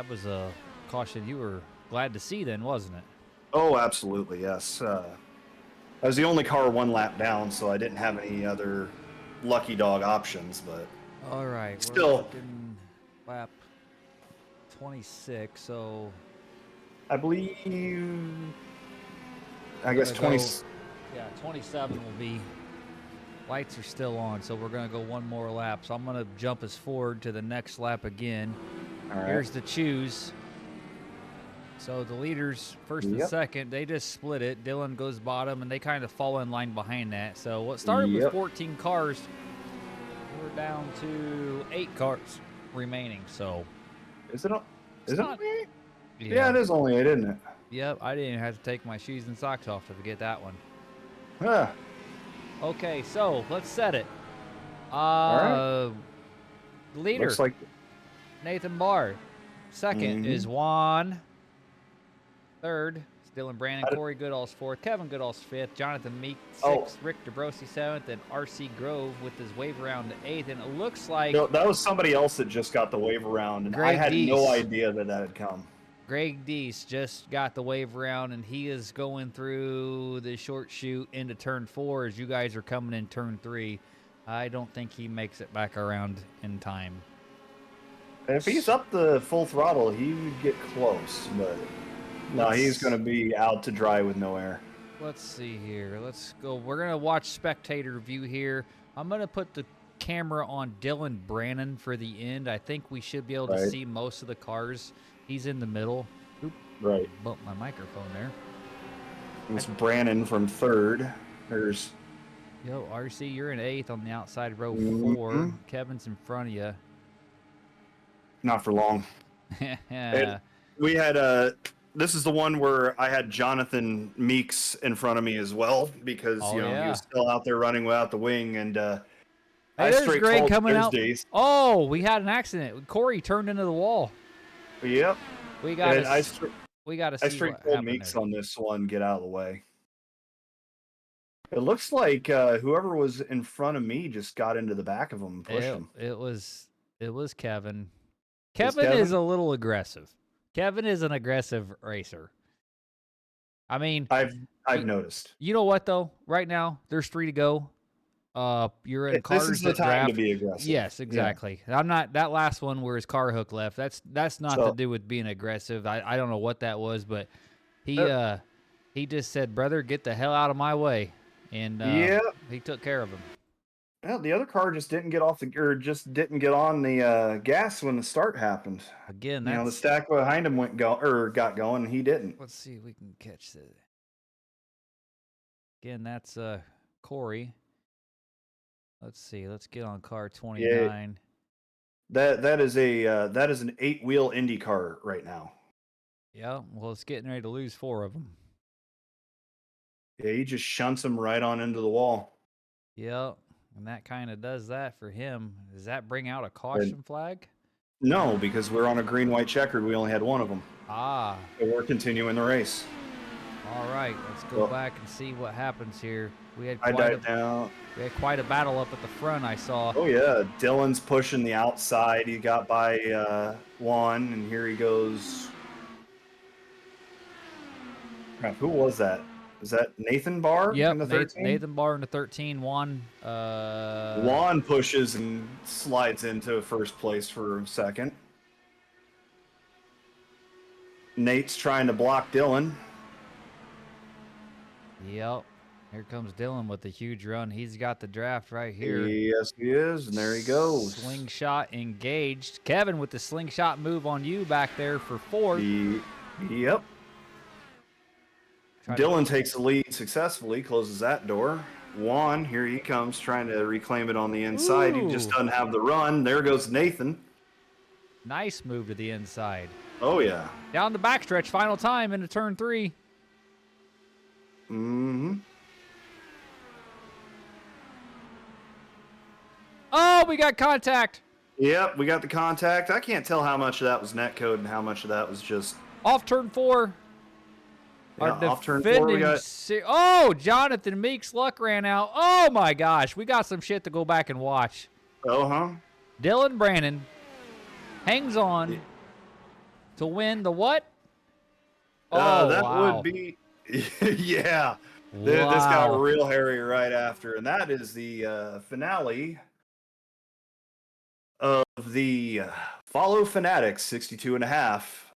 was a caution you were glad to see then, wasn't it? Oh, absolutely, yes. I was the only car 1 lap down, so I didn't have any other lucky dog options, but All right, still, we're looking lap 26, so I believe, I guess gonna 20. go, yeah, 27 will be. Lights are still on, so we're gonna go one more lap. So I'm gonna jump us forward to the next lap again. All right. Here's the choose. So the leaders, first and second, they just split it. Dylan goes bottom, and they kind of fall in line behind that. So what started with 14 cars, we're down to 8 cars remaining. So is it? Is it only 8? Yeah, it is only 8, isn't it? Yep, I didn't even have to take my shoes and socks off to get that one. Yeah. Okay, so let's set it. All right. Leader, Looks like Nathan Barr. Second is Juan. Third is Dylan Brandon. Corey Goodall's fourth. Kevin Goodall's fifth. Jonathan Meek sixth. Rick DeBrosi seventh. And R.C. Grove with his wave around to eighth. And it looks like... No, that was somebody else that just got the wave around, and I had no idea that had come. Greg Deese just got the wave around, and he is going through the short chute into turn 4 as you guys are coming in turn 3. I don't think he makes it back around in time. If he's up the full throttle, he would get close, but no, he's going to be out to dry with no air. Let's see here. Let's go. We're going to watch spectator view here. I'm going to put the camera on Dylan Brannon for the end. I think we should be able to see most of the cars. He's in the middle. Oop, right. Bumped my microphone there. It's Brannon from third. There's... Yo, RC, you're in 8th on the outside row 4. Kevin's in front of you. Not for long. We had this is the one where I had Jonathan Meeks in front of me as well because he was still out there running without the wing, and there's Greg coming out. Oh, we had an accident. Corey turned into the wall. Yep. We got to see I straight told Meeks on this one, get out of the way. It looks like whoever was in front of me just got into the back of him and pushed him. It was Kevin. Kevin is a little aggressive. Kevin is an aggressive racer. I mean, I've noticed. You know what though? Right now, there's 3 to go. You're in cars. This is the time to be aggressive. Yes, exactly. Yeah. I'm not that last one where his car hook left. That's not to do with being aggressive. I don't know what that was, but he just said, "Brother, get the hell out of my way," and he took care of him. Well, the other car just didn't get on the gas when the start happened. Again, the stack behind him got going, and he didn't. Let's see if we can catch that. Again, that's Corey. Let's see. Let's get on car 29. Yeah, that is an 8-wheel Indy car right now. Yeah, well, it's getting ready to lose 4 of them. Yeah, he just shunts them right on into the wall. Yep. And that kind of does that for him. Does that bring out a caution flag? No, because we're on a green-white checkered. We only had 1 of them. Ah. So we're continuing the race. All right, let's go back and see what happens here. We had quite a battle up at the front, I saw. Oh, yeah. Dylan's pushing the outside. He got by Juan, and here he goes. Crap, who was that? Is that Nathan Barr? Yep, in the 13? Nathan Barr in the 13. Juan pushes and slides into first place for a second. Nate's trying to block Dylan. Yep. Here comes Dylan with the huge run. He's got the draft right here. Yes, he is, and there he goes. Slingshot engaged. Kevin with the slingshot move on you back there for 4th. Yep. Dylan takes the lead successfully, closes that door. Juan, here he comes, trying to reclaim it on the inside. He just doesn't have the run. There goes Nathan. Nice move to the inside. Oh, yeah. Down the backstretch, final time into turn 3. Mm-hmm. Oh, we got contact. Yep, we got the contact. I can't tell how much of that was netcode and how much of that was just... Off turn 4. Yeah, off turn 4 we got... Oh, Jonathan Meek's luck ran out. Oh, my gosh. We got some shit to go back and watch. Uh-huh. Dylan Brannon hangs on to win the what? That would be... yeah. This got Wow. real hairy right after, and that is the finale of the Follow Fanatics 62 and a half,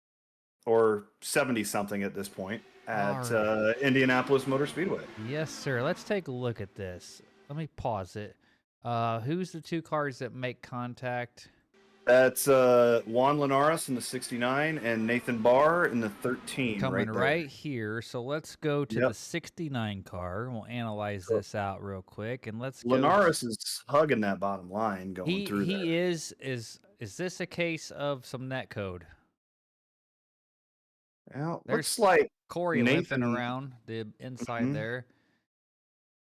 or 70 something at this point, All at right. Indianapolis Motor Speedway. Yes, sir. Let's take a look at this. Let me pause it. Who's the two cars that make contact? That's Juan Linares in the 69 and Nathan Barr in the 13 Coming right there. right here. So let's go to the 69 car. We'll analyze this out real quick, and let's go. Linares is hugging that bottom line going through there. He is this a case of some net code? Well, There's looks like Corey Nathan limping around the inside Mhm. there.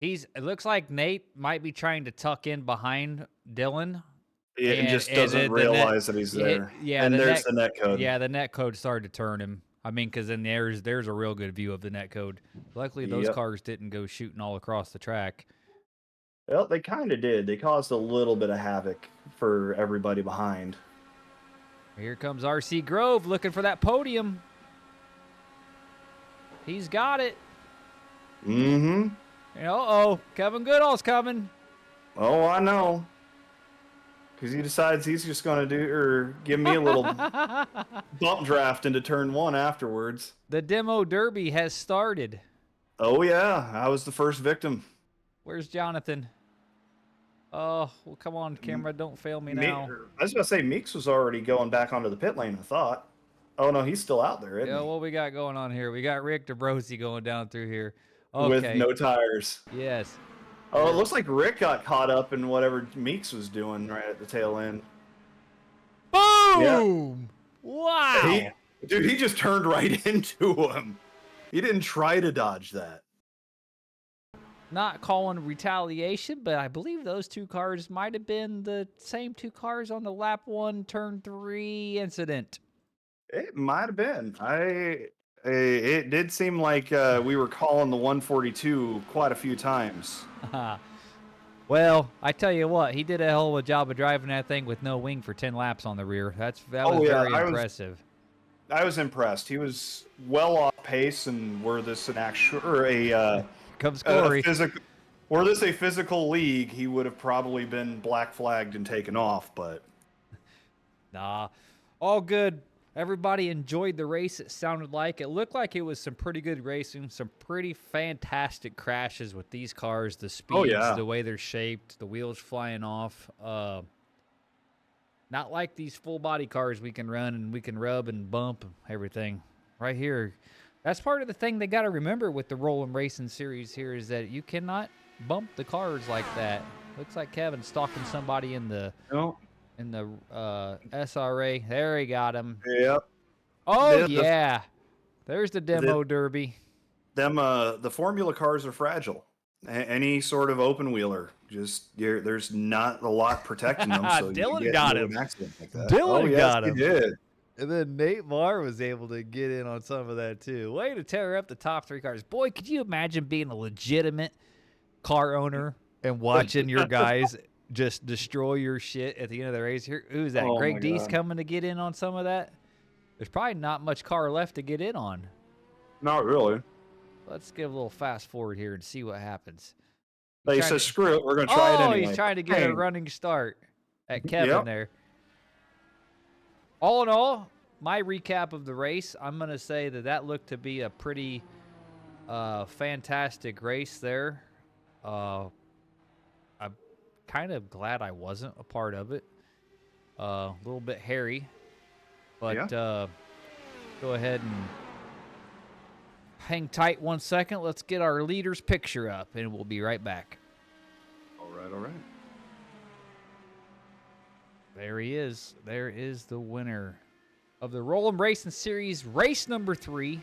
It looks like Nate might be trying to tuck in behind Dylan. It just And doesn't the net, realize that he's there. yeah, And the there's net, the net code. yeah, the net code started to turn him. I mean, because then there's a real good view of the net code. Luckily, those Yep. cars didn't go shooting all across the track. Well, they kind of did. They caused a little bit of havoc for everybody behind. Here comes RC Grove looking for that podium. He's got it. Mm-hmm. Uh-oh, Kevin Goodall's coming. Oh, I know. Because he decides he's just going to give me a little bump draft into turn one afterwards. The demo derby has started. Oh, yeah. I was the first victim. Where's Jonathan? Oh, well, come on, camera. Don't fail me now. I was about to say, Meeks was already going back onto the pit lane, I thought. Oh, no, he's still out there, isn't he? What we got going on here? We got Rick DeBrosi going down through here. Okay. With no tires. Yes. Oh, it looks like Rick got caught up in whatever Meeks was doing right at the tail end. Boom! Yeah. Wow. He just turned right into him. He didn't try to dodge that. Not calling retaliation, but I believe those two cars might have been the same two cars on the lap 1, turn 3 incident. It might have been. It did seem like we were calling the 142 quite a few times. Well, I tell you what, he did a hell of a job of driving that thing with no wing for 10 laps on the rear. That was very impressive. I was impressed. He was well off pace, and were this an actual comes Corey. Were this a physical league, he would have probably been black flagged and taken off. But nah, all good. Everybody enjoyed the race, it sounded like. It looked like it was some pretty good racing, some pretty fantastic crashes with these cars, the speeds, the way they're shaped, the wheels flying off. Not like these full-body cars we can run and we can rub and bump everything. Right here, that's part of the thing they got to remember with the Roll 'em Racing series here is that you cannot bump the cars like that. Looks like Kevin's stalking somebody in the... No. In the SRA. There he got him. Yep. Oh, yeah. There's the demo derby. The Formula cars are fragile. Any sort of open wheeler, there's not a lot protecting them. So Dylan got him. An accident like that. Dylan got him. He did. And then Nate Barr was able to get in on some of that, too. Way to tear up the top 3 cars. Boy, could you imagine being a legitimate car owner and watching your guys just destroy your shit at the end of the race? Here, who's that? Greg D's coming to get in on some of that? There's probably not much car left to get in on. Not really. Let's give a little fast forward here and see what happens. He says, screw it, we're going to try it anyway. Oh, he's trying to get a running start at Kevin there. All in all, my recap of the race, I'm going to say that looked to be a pretty fantastic race there. I'm kind of glad I wasn't a part of it. A little bit hairy. But go ahead and hang tight 1 second. Let's get our leader's picture up, and we'll be right back. All right. There he is. There is the winner of the Roll 'em Racing Series, race number 3.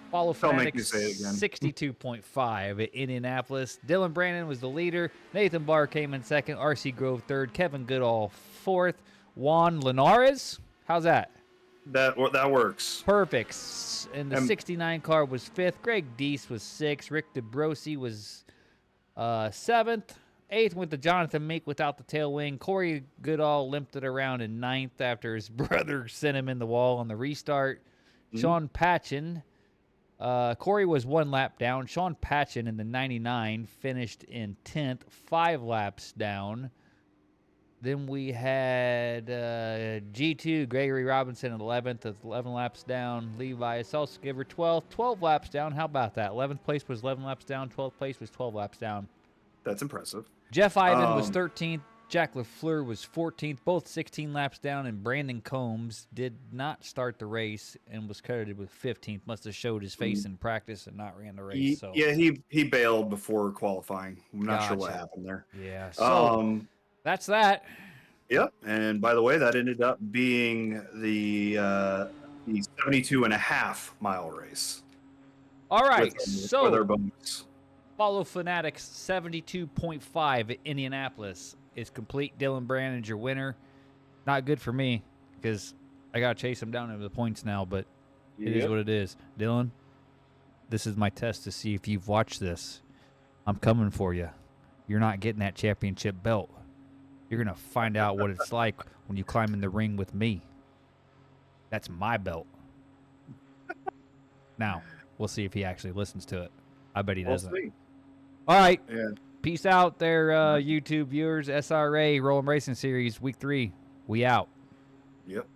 Follow Fanatics 62.5 at Indianapolis. Dylan Brandon was the leader. Nathan Barr came in second. RC Grove third. Kevin Goodall fourth. Juan Linares, how's that? That works. Perfect. And the 69 car was 5th. Greg Deese was 6th. Rick DeBrosi was 7th. 8th went to Jonathan Meek without the tail wing. Corey Goodall limped it around in 9th after his brother sent him in the wall on the restart. Sean Patchen Corey was 1 lap down. Sean Patchen in the 99 finished in 10th, 5 laps down. Then we had G2, Gregory Robinson at 11th, 11 laps down. Levi Salzgiver, 12th, 12 laps down. How about that? 11th place was 11 laps down. 12th place was 12 laps down. That's impressive. Jeff Ivan was 13th. Jack LaFleur was 14th, both 16 laps down, and Brandon Combs did not start the race and was credited with 15th. Must have showed his face in practice and not ran the race. Yeah, he bailed before qualifying. I'm not sure what happened there. Yeah, so that's that. Yep, and by the way, that ended up being the 72.5-mile race. All right, so their bonus. Follow Fanatics 72.5 at Indianapolis is complete. Dylan Brandon's your winner. Not good for me because I got to chase him down into the points now, but it is what it is. Dylan, this is my test to see if you've watched this. I'm coming for you. You're not getting that championship belt. You're going to find out what it's like when you climb in the ring with me. That's my belt. Now, we'll see if he actually listens to it. I bet he doesn't. We'll see. All right. Yeah. Peace out there, YouTube viewers. SRA Roll 'em Racing Series, Week 3. We out. Yep.